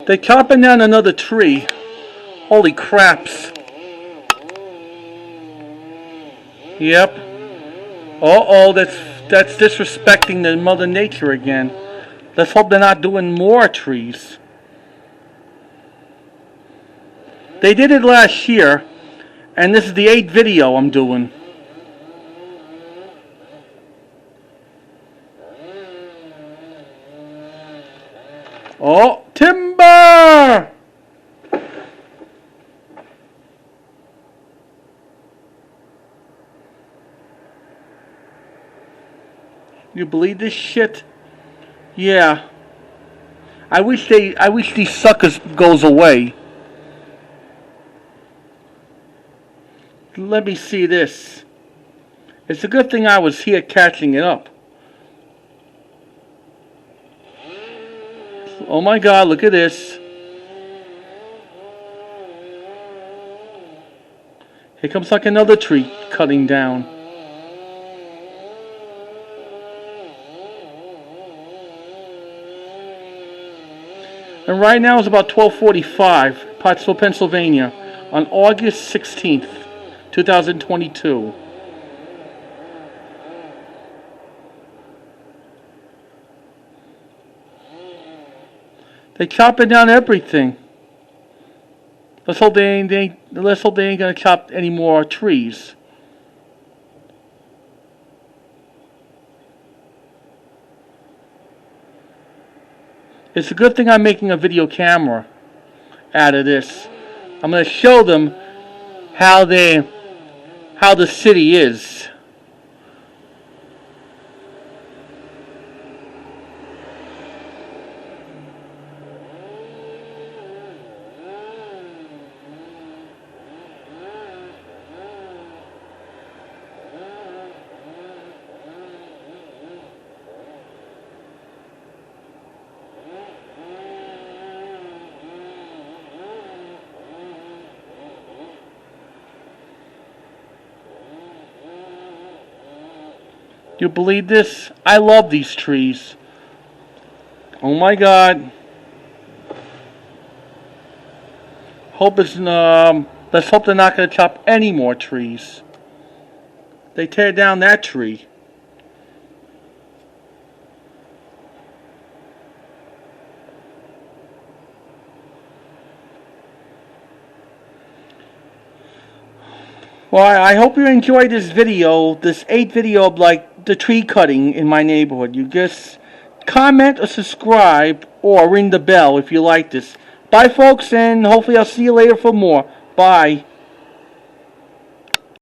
They're chopping down another tree. Holy craps. Yep. Uh-oh, that's disrespecting the Mother Nature again. Let's hope they're not doing more trees. They did it last year, and this is the 8th video I'm doing. Oh, timber! You believe this shit? Yeah. I wish these suckers goes away. Let me see this. It's a good thing I was here catching it up. Oh my God, look at this. Here comes like another tree cutting down. And right now it's about 12:45, Pottsville, Pennsylvania, on August 16th, 2022. They chopping down everything. Let's hope they ain't gonna chop any more trees. It's a good thing I'm making a video camera out of this. I'm gonna show them how the city is. You believe this? I love these trees. Oh my God. Let's hope they're not going to chop any more trees. They tear down that tree. Well, I hope you enjoyed this video, this 8th video of like the tree cutting in my neighborhood. You just comment or subscribe or ring the bell if you like this. Bye folks, and hopefully I'll see you later for more. Bye.